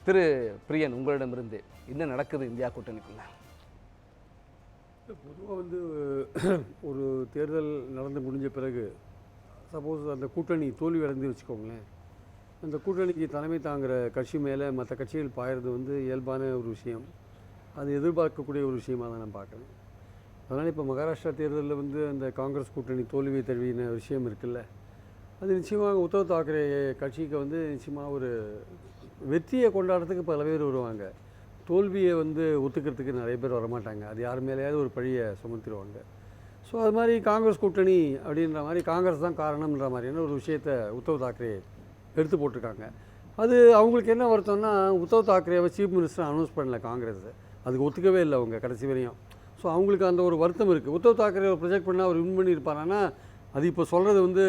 திரு பிரியன், உங்களிடமிருந்து என்ன நடக்குது இந்தியா கூட்டணிக்குள்ள? பொதுவாக ஒரு தேர்தல் நடந்து முடிஞ்ச பிறகு சப்போஸ் அந்த கூட்டணி தோல்வி அடைந்து வச்சுக்கோங்களேன், அந்த கூட்டணிக்கு தலைமை தாங்குகிற கட்சி மேலே மற்ற கட்சிகள் பாயிறது இயல்பான ஒரு விஷயம். அது எதிர்பார்க்கக்கூடிய ஒரு விஷயமாக தான் நான் பார்க்குறேன். அதனால் இப்போ மகாராஷ்டிரா தேர்தலில் அந்த காங்கிரஸ் கூட்டணி தோல்வி தழுவின விஷயம் இருக்குல்ல, அது நிச்சயமாக உத்தவ் தாக்கரே கட்சிக்கு நிச்சயமாக ஒரு வெற்றியை கொண்டாடுறதுக்கு பல பேர் வருவாங்க. தோல்வியை ஒத்துக்கிறதுக்கு நிறைய பேர் வரமாட்டாங்க. அது யார் மேலேயாவது ஒரு பழியை சுமத்திடுவாங்க. ஸோ அது மாதிரி காங்கிரஸ் கூட்டணி அப்படின்ற மாதிரி காங்கிரஸ் தான் காரணம்ன்ற மாதிரியான ஒரு விஷயத்தை உத்தவ் தாக்கரே எடுத்து போட்டிருக்காங்க. அது அவங்களுக்கு என்ன வருத்தம்னா, உத்தவ் தாக்கரேவை சீஃப் மினிஸ்டர் அனௌன்ஸ் பண்ணல காங்கிரஸ், அதுக்கு ஒத்துக்கவே இல்லை அவங்க கடைசி வரையும். ஸோ அவங்களுக்கு அந்த ஒரு வருத்தம் இருக்குது. உத்தவ் தாக்கரே ப்ரொஜெக்ட் பண்ணால் அவர் வின் பண்ணியிருப்பாருன்னா, அது இப்போ சொல்கிறது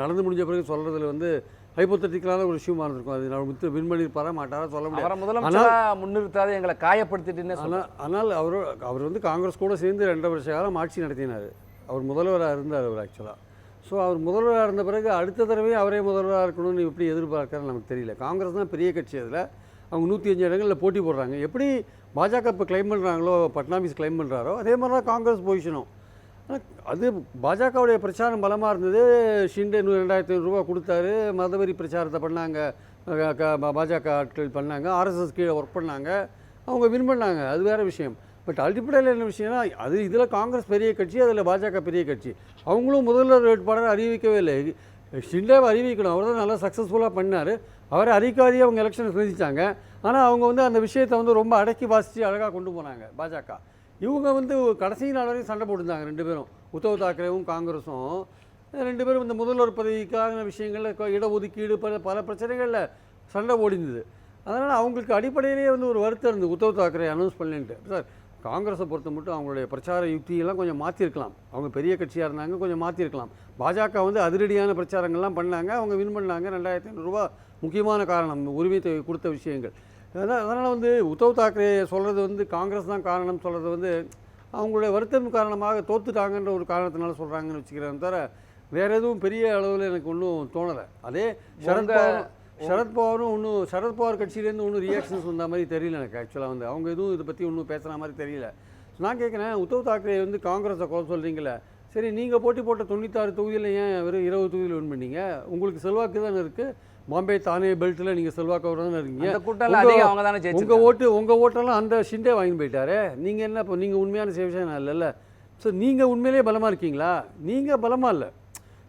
நடந்து முடிஞ்ச பிறகு சொல்கிறதுல ஹைப்போத்தட்டிக்கலான ஒரு விஷயமா இருந்திருக்கும். அது நான் வின் பண்ணியிருப்பாரா மாட்டாரா சொல்ல முடியாது. ஆனால் முன்னிறுத்தாத எங்களை காயப்படுத்திட்டுன்னு ஆனால் அவர் காங்கிரஸ் கூட சேர்ந்து 2.5 வருஷ காலம் ஆட்சி நடத்தினார். அவர் முதல்வராக இருந்தார் அவர் ஆக்சுவலாக. ஸோ அவர் முதல்வராக இருந்த பிறகு அடுத்த தடவை அவரே முதல்வராக இருக்கணும்னு எப்படி எதிர்பார்க்கறன்னு நமக்கு தெரியல. காங்கிரஸ் தான் பெரிய கட்சி, அதில் அவங்க 105 இடங்களில் போட்டி போடுறாங்க. எப்படி பாஜக இப்போ கிளைம் பண்ணுறாங்களோ, பட்னாவிஸ் கிளைம் பண்ணுறாரோ, அதே மாதிரி தான் காங்கிரஸ் பொசிஷனும். அது பாஜகவுடைய பிரச்சாரம் பலமாக இருந்தது. ஷிண்டே 2,500 ரூபா கொடுத்தாரு, மதவெறி பிரச்சாரத்தை பண்ணாங்க, பாஜக ஆட்கள் பண்ணாங்க, ஆர்எஸ்எஸ் கீழே ஒர்க் பண்ணாங்க, அவங்க வின் பண்ணாங்க, அது வேறு விஷயம். பட் அடிப்படையில் என்ன விஷயம்னா, அது இதில் காங்கிரஸ் பெரிய கட்சி, அதில் பாஜக பெரிய கட்சி. அவங்களும் முதல்வர் வேட்பாளர் அறிவிக்கவே இல்லை. ஷிண்டேவை அறிவிக்கணும், அவர் தான் நல்லா சக்ஸஸ்ஃபுல்லாக பண்ணார். அவரை அறிவிக்காதையே அவங்க எலெக்ஷனை சந்திச்சாங்க. ஆனால் அவங்க அந்த விஷயத்தை ரொம்ப அடக்கி வாசித்து அழகாக கொண்டு போனாங்க பாஜக. இவங்க கடைசி நாள் வரைக்கும் சண்டை போட்டுருந்தாங்க 2 பேரும், உத்தவ் தாக்கரேவும் காங்கிரஸும். 2 பேரும் இந்த முதல்வர் பதவிக்கான விஷயங்களில் இடஒதுக்கீடு பல பிரச்சனைகளில் சண்டை ஓடிந்தது. அதனால் அவங்களுக்கு அடிப்படையிலேயே ஒரு வருத்தம் இருந்தது உத்தவ் தாக்கரே அனௌன்ஸ் பண்ணலேன்ட்டு. சார், காங்கிரஸை பொறுத்த மட்டும் அவங்களுடைய பிரச்சார யுக்தியெல்லாம் கொஞ்சம் மாற்றிருக்கலாம். அவங்க பெரிய கட்சியாக இருந்தாங்க, கொஞ்சம் மாற்றிருக்கலாம். பாஜக அதிரடியான பிரச்சாரங்கள்லாம் பண்ணாங்க, அவங்க வின் பண்ணாங்க. 2,500 ரூபா முக்கியமான காரணம், உரிமை கொடுத்த விஷயங்கள். அதனால் உத்தவ் தாக்கரே சொல்கிறது காங்கிரஸ் தான் காரணம் சொல்கிறது அவங்களுடைய வருத்தம் காரணமாக தோற்றுட்டாங்கன்ற ஒரு காரணத்தினால சொல்கிறாங்கன்னு வச்சுக்கிறேன். தவிர வேறு எதுவும் பெரிய அளவில் எனக்கு ஒன்றும் தோணலை. அதே சரத்பவாரும் சரத்பவார் கட்சியிலேருந்து ஒன்றும் ரியாக்ஷன்ஸ் வந்த மாதிரி தெரியல எனக்கு. ஆக்சுவலாக அவங்க எதுவும் இதை பற்றி ஒன்றும் பேசுகிற மாதிரி தெரியல. நான் கேட்குறேன், உத்தவ் தாக்கரே காங்கிரஸை குறை சொல்கிறீங்களே, சரி நீங்கள் போட்டி போட்ட 96 தொகுதியில் ஏன் வெறும் 20 தொகுதியில் வின் பண்ணீங்க? உங்களுக்கு செல்வாக்கு தானே இருக்குது. பாம்பே தானே பெல்ட்டில் நீங்கள் செல்வாக்கோடு தானே இருக்கீங்க. உங்கள் ஓட்டெல்லாம் அந்த ஷிண்டே வாங்கி போயிட்டாரு. நீங்கள் என்ன இப்போ நீங்கள் உண்மையான விஷயம் இல்லைல்ல. ஸோ நீங்கள் உண்மையிலே பலமாக இருக்கீங்களா? நீங்கள் பலமாக இல்லை.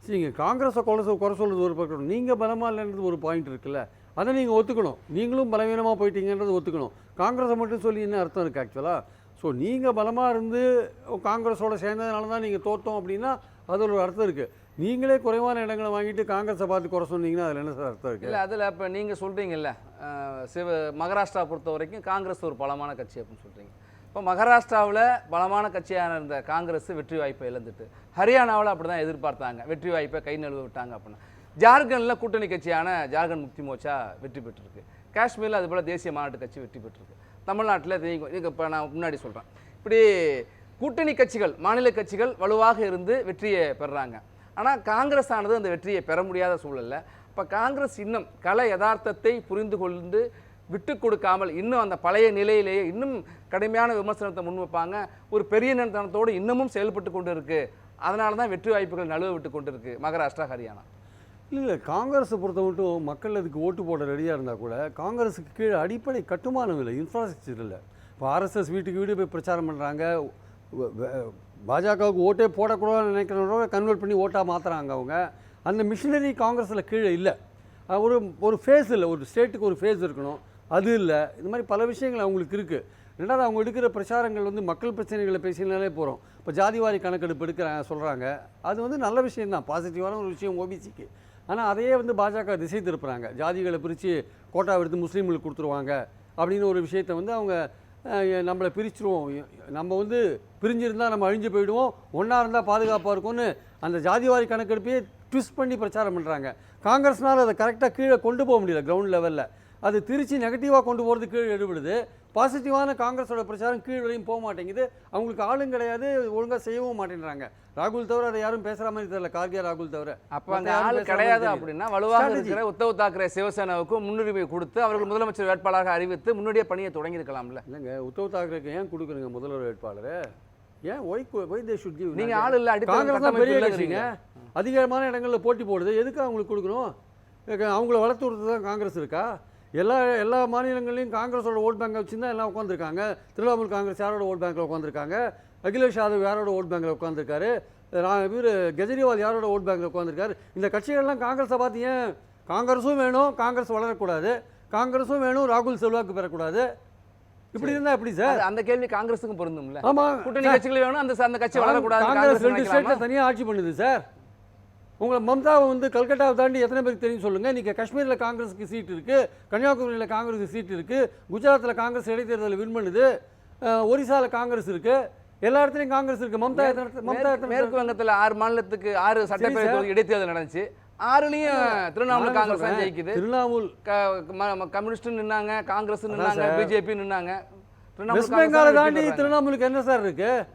சரி, நீங்கள் காங்கிரஸை குறை சொல்கிறது ஒரு பக்கம், நீங்கள் பலமாக இல்லைன்றது ஒரு பாயிண்ட் இருக்குல்ல, அதை நீங்கள் ஒத்துக்கணும். நீங்களும் பலவீனமாக போயிட்டீங்கன்றது ஒத்துக்கணும். காங்கிரஸை மட்டும் சொல்லி என்ன அர்த்தம் இருக்குது ஆக்சுவலாக? ஸோ நீங்கள் பலமாக இருந்து காங்கிரஸோட சேர்ந்ததுனால தான் நீங்கள் தோற்றோம் அப்படின்னா அது ஒரு அர்த்தம் இருக்குது. நீங்களே குறைவான இடங்களை வாங்கிட்டு காங்கிரஸை பார்த்து குறை சொன்னீங்கன்னா அதில் என்ன சார் அர்த்தம் இருக்குது? இல்லை, அதில் இப்போ நீங்கள் சொல்கிறீங்கல்ல, மகாராஷ்டிரா பொறுத்த வரைக்கும் காங்கிரஸ் ஒரு பலமான கட்சி அப்படின்னு சொல்கிறீங்க. இப்போ மகாராஷ்டிராவில் பலமான கட்சியான இருந்த காங்கிரஸ் வெற்றி வாய்ப்பை இழந்துட்டு, ஹரியானாவில் அப்படி தான் எதிர்பார்த்தாங்க, வெற்றி வாய்ப்பை கை நழுவ விட்டாங்க அப்படின்னா. ஜார்க்கண்டில் கூட்டணி கட்சியான ஜார்க்கண்ட் முக்தி மோர்ச்சா வெற்றி பெற்றிருக்கு. காஷ்மீரில் அதுபோல் தேசிய மாநாட்டு கட்சி வெற்றி பெற்றிருக்கு. தமிழ்நாட்டில் இப்போ நான் முன்னாடி சொல்கிறேன், இப்படி கூட்டணி கட்சிகள், மாநில கட்சிகள் வலுவாக இருந்து வெற்றியை பெறுறாங்க. ஆனால் காங்கிரஸ் ஆனது அந்த வெற்றியை பெற முடியாத சூழலில் இப்போ காங்கிரஸ் இன்னும் கல யதார்த்தத்தை புரிந்து கொண்டு விட்டு கொடுக்காமல் இன்னும் அந்த பழைய நிலையிலேயே இன்னும் கடுமையான விமர்சனத்தை முன்வைப்பாங்க. ஒரு பெரிய நிறுத்தனத்தோடு இன்னமும் செயல்பட்டு கொண்டு இருக்குது. அதனால தான் வெற்றி வாய்ப்புகள் நழுவ விட்டு கொண்டு இருக்குது மகாராஷ்டிரா, ஹரியானா. இல்லை, காங்கிரஸை பொறுத்த மட்டும் மக்கள் அதுக்கு ஓட்டு போட ரெடியாக இருந்தால் கூட காங்கிரஸுக்கு கீழே அடிப்படை கட்டுமானம் இல்லை, இன்ஃப்ராஸ்ட்ரக்சர் இல்லை. இப்போ ஆர்எஸ்எஸ் வீட்டுக்கு வீடு போய் பிரச்சாரம் பண்ணுறாங்க. பாஜகவுக்கு ஓட்டே போடக்கூடாதுன்னு நினைக்கிறவங்க கன்வெர்ட் பண்ணி ஓட்டாக மாற்றுறாங்க. அவங்க அந்த மிஷினரி காங்கிரஸில் கீழே இல்லை. ஒரு ஃபேஸ் இல்லை, ஒரு ஸ்டேட்டுக்கு ஒரு ஃபேஸ் இருக்கணும், அது இல்லை. இந்த மாதிரி பல விஷயங்கள் அவங்களுக்கு இருக்குது. ரெண்டாவது, அவங்க எடுக்கிற பிரச்சாரங்கள் மக்கள் பிரச்சனைகளை பேசினாலே போகிறோம். இப்போ ஜாதிவாரி கணக்கெடுப்பு எடுக்கிறாங்க சொல்கிறாங்க, அது நல்ல விஷயம்தான், பாசிட்டிவான ஒரு விஷயம் ஓபிசிக்கு. ஆனால் அதையே பாஜக திசை திருப்புறாங்க. ஜாதிகளை பிரித்து கோட்டா எடுத்து முஸ்லீம்களுக்கு கொடுத்துருவாங்க அப்படின்னு ஒரு விஷயத்தை அவங்க நம்மளை பிரிச்சுருவோம், நம்ம பிரிஞ்சிருந்தால் நம்ம அழிஞ்சு போயிடுவோம், ஒன்றா இருந்தால் பாதுகாப்பாக இருக்கும்னு அந்த ஜாதிவாரி கணக்கெடுப்பையே ட்விஸ்ட் பண்ணி பிரச்சாரம் பண்ணுறாங்க. காங்கிரஸ்னால் அதை கரெக்டாக கீழே கொண்டு போக முடியல கிரவுண்ட் லெவலில். அது திருச்சி நெகட்டிவாக கொண்டு போகிறது கீழ் எடுபடுது. பாசிட்டிவான காங்கிரஸோட பிரச்சாரம் கீழ் வரையும் போக மாட்டேங்குது. அவங்களுக்கு ஆளும் கிடையாது, ஒழுங்காக செய்யவும் மாட்டேங்கிறாங்க. ராகுல் தவிர அதை யாரும் பேசுகிற மாதிரி தெரியல, கார்கே ராகுல் தவிர. அப்போ அங்கே ஆள் கிடையாது அப்படின்னா வலுவாக இருக்கிற உத்தவ் தாக்கரே சிவசேனாவுக்கு முன்னுரிமை கொடுத்து அவர்கள் முதலமைச்சர் வேட்பாளராக அறிவித்து முன்னுடைய பணியை தொடங்கியிருக்கலாம்ல. இல்லைங்க, உத்தவ் தாக்கரேக்கு ஏன் கொடுக்குறீங்க முதல்வர் வேட்பாளர்? ஏன் ஒய் தே ஷுட் கிவ்? நீங்கள் ஆள் இல்லை, காங்கிரஸ் தான் பெரிய கட்சிங்க, அதிகமான இடங்களில் போட்டி போடுது, எதுக்கு அவங்களுக்கு கொடுக்கணும்? அவங்கள வளர்த்து விடுறது தான் காங்கிரஸ் இருக்கா? எல்லா மாநிலங்கள்லையும் காங்கிரஸோட ஓட் பேங்கை வச்சு தான் எல்லாம் உட்காந்துருக்காங்க. திரிணாமுல் காங்கிரஸ் யாரோட ஓட் பேங்கில் உட்காந்துருக்காங்க? அகிலேஷ் யாதவ் யாரோட ஓட் பேங்கில் உட்காந்துருக்காரு? இவர் கெஜ்ரிவால் யாரோட ஓட் பேங்கில் உட்காந்துருக்காரு? இந்த கட்சிகள்லாம் காங்கிரஸை பார்த்து ஏன் காங்கிரஸும் வேணும், காங்கிரஸ் வளரக்கூடாது, காங்கிரஸும் வேணும், ராகுல் செல்வாக்கு பெறக்கூடாது, இப்படி இருந்தா எப்படி சார்? அந்த கேள்வி காங்கிரஸுக்கும் பொருந்தும்ல. ஆமா, கூட்டணி கட்சிகள் வேணும், அந்த கட்சி வளரக்கூடாது. காங்கிரஸ் 2 ஸ்டேட்ல தனியாக ஆட்சி பண்ணுது சார். உங்களை மம்தாவை வந்து கல்கட்டாவை தாண்டி எத்தனை பேருக்கு தெரியும் சொல்லுங்கள்? இன்றைக்கி காஷ்மீரில் காங்கிரஸுக்கு சீட் இருக்குது, கன்னியாகுமரியில் காங்கிரஸுக்கு சீட் இருக்குது, குஜராத்தில் காங்கிரஸ் இடைத்தேர்தலில் வின் பண்ணுது, ஒரிசாவில் காங்கிரஸ் இருக்குது, எல்லா இடத்துலையும் காங்கிரஸ் இருக்குது. மம்தா மேற்கு வங்கத்தில் 6 மாநிலத்துக்கு 6 சட்டப்பேரவை இடைத்தேர்தல் நடந்துச்சு, 6லையும் திரிணாமுல் காங்கிரஸ் தான் ஜெயிக்குது. திரிணாமுல் கம்யூனிஸ்ட் நின்னாங்க, காங்கிரஸ் நின்னாங்க, பிஜேபி நின்னாங்க. வெஸ்ட் பெங்காலை தாண்டி திரிணாமுலுக்கு என்ன சார் இருக்குது?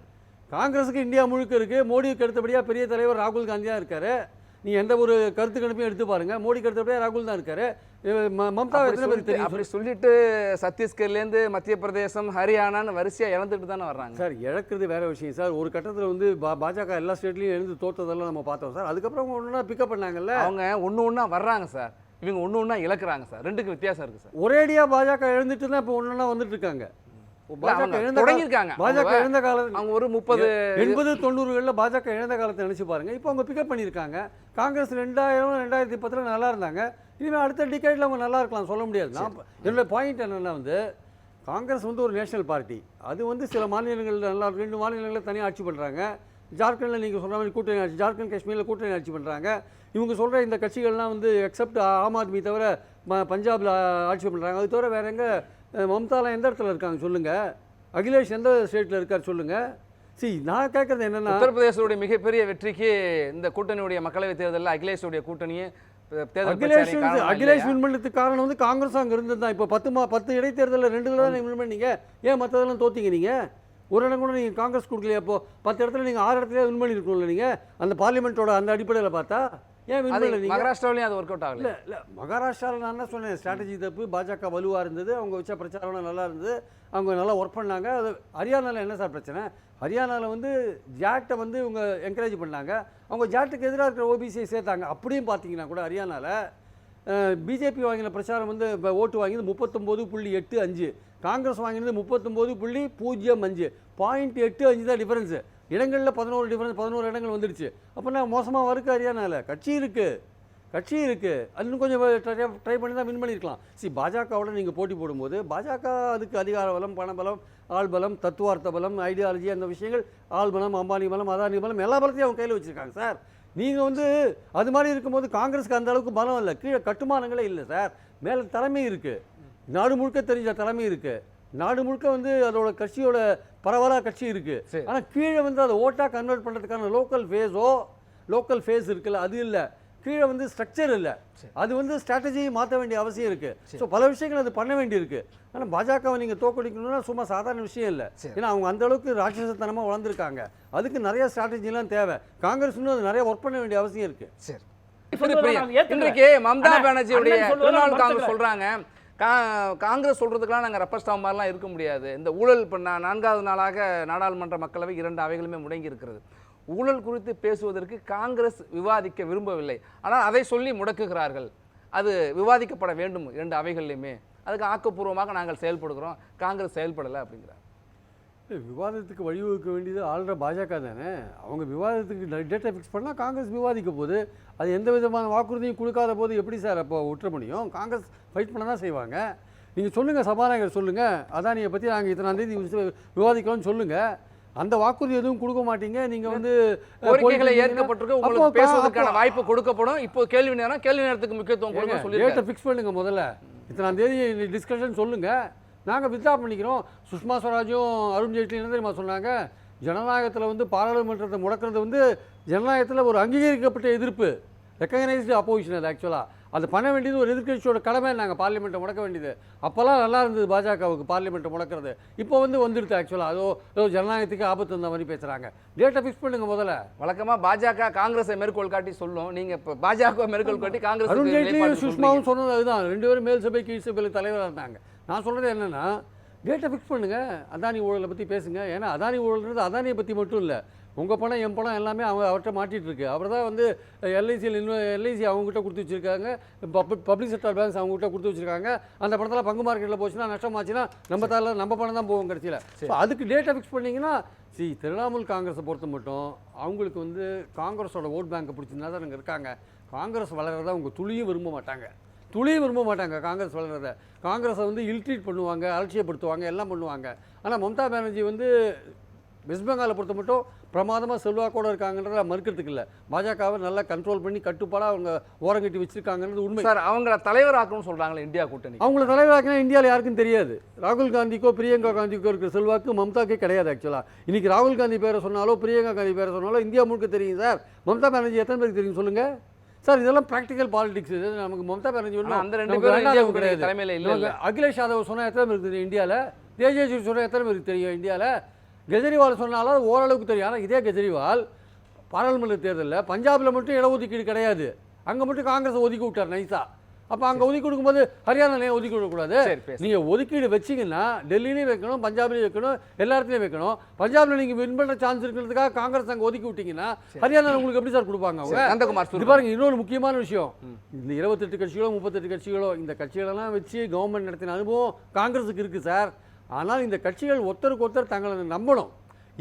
காங்கிரஸுக்கு இந்தியா முழுக்க இருக்குது. மோடிக்கு அடுத்தபடியாக பெரிய தலைவர் ராகுல் காந்தியாக இருக்கார். நீங்கள் எந்த ஒரு கருத்து கணிப்பையும் எடுத்து பாருங்கள், மோடிக்கு அடுத்தபடியாக ராகுல் தான் இருக்கார். மம்தா எத்தனை பேருக்கு தெரியும்? அப்படி சொல்லிட்டு சத்தீஸ்கர்லேருந்து மத்திய பிரதேசம், ஹரியானான்னு வரிசையாக இழந்துட்டு தானே வர்றாங்க சார். இழக்கிறது வேற விஷயம் சார். ஒரு கட்டத்தில் வந்து பாஜக எல்லா ஸ்டேட்லையும் எழுந்து தோற்றதெல்லாம் நம்ம பார்த்தோம் சார். அதுக்கப்புறம் ஒன்றா பிக்கப் பண்ணாங்கல்ல, அவங்க ஒன்று வர்றாங்க சார், இவங்க ஒன்று இழக்கிறாங்க சார். ரெண்டுக்கு வித்தியாசம் இருக்குது சார். ஒரேடியாக பாஜக எழுந்துட்டு தான் இப்போ ஒன்றா வந்துட்டு இருக்காங்க. பாஜக இழந்த காலம் அவங்க ஒரு 30 80 90களில் பாஜக இழந்த காலத்தை நினைச்சு பாருங்க. இப்போ அவங்க பிக்கப் பண்ணியிருக்காங்க. காங்கிரஸ் 2000 2010 நல்லா இருந்தாங்க. இனிமேல் அடுத்த டிகேட்ல அவங்க நல்லா இருக்கலாம், சொல்ல முடியாது. என்னோட பாயிண்ட் என்னன்னா வந்து காங்கிரஸ் வந்து ஒரு நேஷனல் பார்ட்டி. அது வந்து சில மாநிலங்களில் நல்லா 2 மாநிலங்களில் தனியாக ஆட்சி பண்ணுறாங்க. ஜார்க்கண்டில் நீங்கள் சொல்கிற மாதிரி கூட்டணி ஆட்சி, ஜார்க்கண்ட் காஷ்மீரில் கூட்டணி ஆட்சி பண்ணுறாங்க. இவங்க சொல்கிற இந்த கட்சிகள்லாம் வந்து எக்ஸப்ட் ஆம் ஆத்மி தவிர பஞ்சாபில் ஆட்சி பண்ணுறாங்க. அது தவிர வேற எங்கே? மம்தாலாம் எந்த இடத்துல இருக்காங்க சொல்லுங்கள்? அகிலேஷ் எந்த ஸ்டேட்டில் இருக்கார் சொல்லுங்கள்? நான் கேட்குறது என்னென்னா, உத்தரப்பிரதேசனுடைய மிகப்பெரிய வெற்றிக்கு இந்த கூட்டணியுடைய மக்களவைத் தேர்தலில் அகிலேஷுடைய கூட்டணியை அகிலேஷ் வின் பண்ணதுக்கு காரணம் வந்து காங்கிரஸ் அங்கே இருந்தது தான். இப்போ 10 இடைத்தேர்தலில் 2 தான் வின் பண்ணீங்க. ஏன் மற்றதெல்லாம் தோற்றிங்க? நீங்கள் ஒரு இடம் கூட நீங்கள் காங்கிரஸ் கொடுக்கலையா? அப்போ 10 இடத்துல நீங்கள் 6 இடத்துல வின் பண்ணியிருக்கணும்ல நீங்கள், அந்த பார்லிமெண்ட்டோட அந்த அடிப்படையில் பார்த்தா. ஏன் வின் பண்ணல? மகாராஷ்டிராவிலையும் அது ஒர்க் அவுட் ஆகல. இல்லை மகாராஷ்டிராவில் நான் என்ன சொன்னேன், ஸ்ட்ராட்டஜி தப்பு. பாஜக வலுவாக இருந்தது, அவங்க வச்ச பிரச்சாரம் நல்லா இருந்தது, அவங்க நல்லா ஒர்க் பண்ணாங்க. அது ஹரியானாவில் என்ன சார் பிரச்சனை? ஹரியானாவில் வந்து ஜாட்டை வந்து இவங்க என்கரேஜ் பண்ணாங்க, அவங்க ஜாட்டுக்கு எதிராக இருக்கிற ஓபிசியை சேர்த்தாங்க. அப்படியும் பார்த்தீங்கன்னா கூட ஹரியானாவில் பிஜேபி வாங்கின பிரச்சாரம் வந்து ஓட்டு வாங்கினது 39.85, காங்கிரஸ் வாங்கினது 39.05, 0.85 தான் டிஃபரன்ஸு. இடங்களில் 11 இடங்கள் வந்துடுச்சு. அப்போனா மோசமாக இருக்குது ஹரியானாவில். கட்சி இருக்குது, இன்னும் கொஞ்சம் ட்ரை பண்ணி தான் வின் பண்ணியிருக்கலாம். பாஜகவோட நீங்கள் போட்டி போடும்போது பாஜக அதுக்கு அதிகார பலம், பணபலம், ஆள் பலம், தத்துவார்த்த பலம், ஐடியாலஜி, அந்த விஷயங்கள், ஆள் பலம், அம்பானி பலம், அதானி பலம், எல்லா பலத்தையும் அவங்க கையில் வச்சுருக்காங்க சார். நீங்கள் வந்து அது மாதிரி இருக்கும்போது காங்கிரஸுக்கு அந்த அளவுக்கு பலம் இல்லை. கீழே கட்டுமானங்களே இல்லை சார். மேலே தலைமை இருக்குது, நாடு முழுக்க தெரிஞ்ச தலைமை இருக்குது, நாடு முழுக்க வந்து அதோட கட்சியோட பரவலாக கட்சி இருக்குது. ஆனால் கீழே வந்து அதை ஓட்டாக கன்வெர்ட் பண்ணுறதுக்கான லோக்கல் ஃபேஸ் இருக்குல்ல, அது இல்லை. கீழே வந்து ஸ்ட்ரக்சர் இல்லை. அது வந்து ஸ்ட்ராட்டஜியை மாற்ற வேண்டிய அவசியம் இருக்குது. ஸோ பல விஷயங்கள் அது பண்ண வேண்டியிருக்கு. ஆனால் பாஜகவை நீங்கள் தோக்கடிக்கணும்னா சும்மா சாதாரண விஷயம் இல்லை. ஏன்னா அவங்க அந்த அளவுக்கு ராட்சசத்தனமாக வளர்ந்துருக்காங்க. அதுக்கு நிறைய ஸ்ட்ராட்டஜிலாம் தேவை. காங்கிரஸ் இன்னும் அது நிறைய ஒர்க் பண்ண வேண்டிய அவசியம் இருக்குது. இன்றைக்கு மம்தா பானர்ஜியுடைய திரிணாமுல் காங்கிரஸ் சொல்கிறாங்க, காங்கிரஸ் சொல்கிறதுக்கெல்லாம் நாங்கள் ரப்பர் ஸ்டாம்ப் மாதிரிலாம் இருக்க முடியாது. இந்த ஊழல் இப்போ 4வது நாளாக நாடாளுமன்ற மக்களவை 2 அவைகளுமே முடங்கி இருக்கிறது. ஊழல் குறித்து பேசுவதற்கு காங்கிரஸ் விவாதிக்க விரும்பவில்லை, ஆனால் அதை சொல்லி முடக்குகிறார்கள். அது விவாதிக்கப்பட வேண்டும் 2 அவைகள்லையுமே. அதுக்கு ஆக்கப்பூர்வமாக நாங்கள் செயல்படுகிறோம், காங்கிரஸ் செயல்படலை அப்படிங்கிறார். விவாதத்துக்கு வழிவகுக்க வேண்டியது ஆல்ரெடி பாஜக தானே. அவங்க விவாதத்துக்கு டேட்டா ஃபிக்ஸ் பண்ணால் காங்கிரஸ் விவாதிக்க போது. அது எந்த விதமான வாக்குறுதியும் கொடுக்காத போது எப்படி சார் அப்போ விட்டுற முடியும்? காங்கிரஸ் ஃபைட் பண்ண தான் செய்வாங்க. நீங்கள் சொல்லுங்கள், சபாநாயகர் சொல்லுங்கள், அதானியை பற்றி நாங்கள் இத்தனாம் தேதி விவாதிக்கலாம்னு சொல்லுங்கள். அந்த வாக்குறுதி எதுவும் கொடுக்க மாட்டீங்க. நீங்கள் வந்து கோரிக்கைகளை ஏற்கப்பட்டிருக்கு, உங்களுக்கு பேசுவதற்கான வாய்ப்பு கொடுக்கப்படும். இப்போ கேள்வி நேரத்துக்கு முக்கியத்துவம் கொடுக்க சொல்லி டேட்டை ஃபிக்ஸ் பண்ணுங்கள். முதல்ல இத்தனாம் தேதி டிஸ்கஷன் சொல்லுங்கள், நாங்கள் வித்ட்ரா பண்ணிக்கிறோம். சுஷ்மா ஸ்வராஜும் அருண் ஜேட்லி என்ன தெரியுமா சொன்னாங்க? ஜனநாயகத்தில் வந்து பாராளுமன்றத்தை முடக்கிறது வந்து ஜனநாயகத்தில் ஒரு அங்கீகரிக்கப்பட்ட எதிர்ப்பு, ரெக்கக்னைஸ்டு அப்போசிஷன். அது ஆக்சுவலாக அது பண்ண வேண்டியது ஒரு எதிர்க்கட்சியோட கடமை. நாங்கள் பார்லிமெண்ட்டை முடக்க வேண்டியது. அப்போல்லாம் நல்லா இருந்தது பாஜகவுக்கு பார்லிமெண்ட்டை முடக்கிறது. இப்போ வந்துடுது ஆக்சுவலாக. ஏதோ ஜனநாயகத்துக்கு ஆபத்து இருந்த மாதிரி பேசுகிறாங்க. டேட்டை ஃபிக்ஸ் பண்ணுங்க முதல்ல. வழக்கமாக பாஜக காங்கிரஸை மேற்கோள் காட்டி சொல்லும், நீங்கள் இப்போ பாஜக மேற்கோள் காட்டி காங்கிரஸ். அருண் ஜேட்லியும் சுஷ்மாவும் சொன்னது அதுதான். 2 பேரும் மேல் சபை கீழ் சபையில் தலைவராக இருந்தாங்க. நான் சொல்கிறது என்னென்னா, டேட்டை ஃபிக்ஸ் பண்ணுங்கள், அதானி ஊழலை பற்றி பேசுங்க. ஏன்னா அதானி ஊழல்ன்றது அதானியை பற்றி மட்டும் இல்லை, உங்கள் பணம் என் பணம் எல்லாமே அவர்கிட்ட மாட்டிகிட்டு இருக்கு. அவர் தான் வந்து எல்ஐசி அவங்ககிட்ட கொடுத்து வச்சுருக்காங்க, பப்ளிக் செக்டார் பேங்க்ஸ் அவங்ககிட்ட கொடுத்து வச்சுருக்காங்க. அந்த பணத்தில் பங்கு மார்க்கெட்டில் போச்சுன்னா நஷ்டமாச்சுன்னா நம்ம பணம் தான் போகும் கடைசியில். ஸோ அதுக்கு டேட்டா ஃபிக்ஸ் பண்ணிங்கன்னா திரிணாமுல் காங்கிரஸை பொறுத்த மட்டும் அவங்களுக்கு வந்து காங்கிரஸோட ஓட் பேங்கை பிடிச்சிருந்தா தான் அங்கே இருக்காங்க. காங்கிரஸ் வளர்கிறத அவங்க துளியும் விரும்ப மாட்டாங்க. காங்கிரஸ் வளர்கிறத காங்கிரஸை வந்து இல்ட்ரீட் பண்ணுவாங்க, அலட்சியப்படுத்துவாங்க, எல்லாம் பண்ணுவாங்க. ஆனால் மம்தா பானர்ஜி வந்து வெஸ்ட் பெங்காலை பொறுத்த மட்டும் பிரமாதமாக செல்வாக்கோடு இருக்காங்கன்றத மறுக்கிறதுக்கு இல்லை. பாஜகவை நல்லா கண்ட்ரோல் பண்ணி கட்டுப்பாடாக அவங்க ஓரங்கட்டி வச்சிருக்காங்கன்றது உண்மை. சார், அவங்கள தலைவராக்கணும்னு சொல்கிறாங்களே இந்தியா கூட்டணி. அவங்கள தலைவராக்கினா இந்தியாவில் யாருக்கும் தெரியாது. ராகுல் காந்திக்கோ பிரியங்கா காந்திக்கோ இருக்கிற செல்வாக்கு மம்தாக்கே கிடையாது. ஆக்சுவலாக இன்றைக்கி ராகுல் காந்தி பேரை சொன்னாலோ பிரியங்கா காந்தி பேரை சொன்னாலோ இந்தியா முழுக்க தெரியும் சார். மம்தா பானர்ஜி எத்தனை பேருக்கு தெரியும் சொல்லுங்கள் சார்? இதெல்லாம் ப்ராக்டிக்கல் பாலிடிக்ஸ். இது நமக்கு மம்தா பானர்ஜி ஒன்றும் அந்த 2 பேரும் கிடையாது தலைமையில் இல்லை. அகிலேஷ் யாதவ் சொன்னால் எத்தனை பேருக்கு தெரியும் இந்தியாவில்? தேஜஸ்வி சொன்னால் எத்தனை பேருக்கு தெரியும் இந்தியாவில்? கெஜ்ரிவால் சொன்னாலும் ஓரளவுக்கு தெரியும். ஆனால் இதே கெஜ்ரிவால் பாராளுமன்ற தேர்தலில் பஞ்சாபில் மட்டும் இடஒதுக்கீடு கிடையாது, அங்கே மட்டும் காங்கிரஸ் ஒதுக்கி விட்டார் நைஸா. அப்போ அங்கே ஒதுக்கி கொடுக்கும்போது ஹரியானாலையும் ஒதுக்கி விடக்கூடாது. நீங்கள் ஒதுக்கீடு வச்சிங்கன்னா டெல்லியிலையும் வைக்கணும், பஞ்சாப்லையும் வைக்கணும், எல்லா இடத்துலையும் வைக்கணும். பஞ்சாபில் நீங்கள் வின் பண்ணுற சான்ஸ் இருக்கிறதுக்காக காங்கிரஸ் அங்கே ஒதுக்கி விட்டிங்கன்னா ஹரியானா உங்களுக்கு எப்படி சார் கொடுப்பாங்க அவங்க? நந்தகுமார் இது பாருங்க, இன்னொரு முக்கியமான விஷயம். இந்த 28 கட்சிகளோ 38 கட்சிகளோ இந்த கட்சிகளெல்லாம் வச்சு கவர்மெண்ட் நடத்தின அனுபவம் காங்கிரஸுக்கு இருக்குது சார். ஆனால் இந்த கட்சிகள் ஒருத்தருக்கு ஒருத்தர் தங்களை நம்பணும்.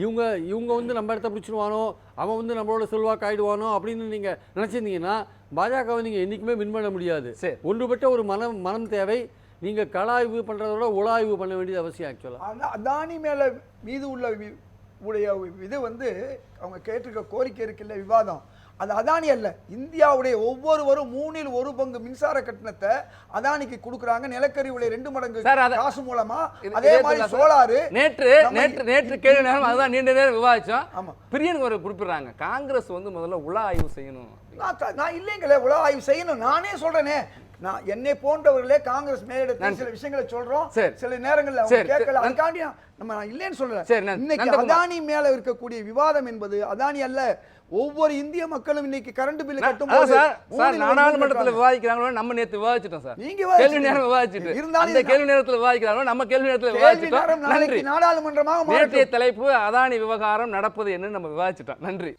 இவங்க வந்து நம்ம இடத்த பிடிச்சிடுவானோ, அவன் வந்து நம்மளோட செல்வாக்கு ஆகிடுவானோ அப்படின்னு நீங்கள் நினச்சிருந்தீங்கன்னா பாஜகவை நீங்கள் என்றைக்குமே வின் பண்ண முடியாது. ஒன்றுபட்ட ஒரு மனம் தேவை. நீங்கள் கலாய்வு பண்ணுறத விட உலாய்வு பண்ண வேண்டியது அவசியம். ஆக்சுவலாக அதானி மேலே மீது உடைய இது வந்து அவங்க கேட்டிருக்க கோரிக்கை இருக்குல்ல, விவாதம், அது அதானி அல்ல. இந்தியாவுடைய ஒவ்வொருவரும் 1/3 1 மின்சார கட்டணத்தை அதானிக்கு கொடுக்குறாங்க. நிலக்கரி விலை 2 மடங்கு காசு மூலமா. அதே மாதிரி சோலாரு. நேற்று கேள்வி நேரம் அதுதான் நீண்ட நேரம் விவாதிச்சோம். ஆமா, பிரியனுக்கு ஒரு குறிப்பிடுறாங்க, காங்கிரஸ் வந்து முதல்ல உள ஆய்வு செய்யணும். நான் இல்லைங்களே, உள ஆய்வு செய்யணும் நானே சொல்றேனே. நான் என்னை போன்றவர்களே காங்கிரஸ் மேலிடத்தில் சில விஷயங்களை சொல்றோம், சில நேரங்களில் அவங்க கேட்கல. அதுக்காண்டி நம்ம இல்லைன்னு சொல்றேன். இன்னைக்கு அதானி மேல இருக்கக்கூடிய விவாதம் என்பது அதானி அல்ல, ஒவ்வொரு இந்திய மக்களும் இன்னைக்கு கரண்ட் பில் கட்டும்போது நாடாளுமன்றத்தில் விவாதிக்கிறாங்களோ நம்ம நேத்து விவாதிச்சிட்டோம் சார். நீங்க கேள்வி நேரம் விவாதிச்சிட்டு அந்த கேள்வி நேரத்தில் விவாதிக்கிறாங்களோ நம்ம கேள்வி நேரத்தில் விவாதிச்சிட்டோம். நாடாளுமன்றமாக நேற்றைய தலைப்பு அதானி விவகாரம் நடப்பது என்னன்னு நம்ம விவாதிச்சிட்டோம். நன்றி.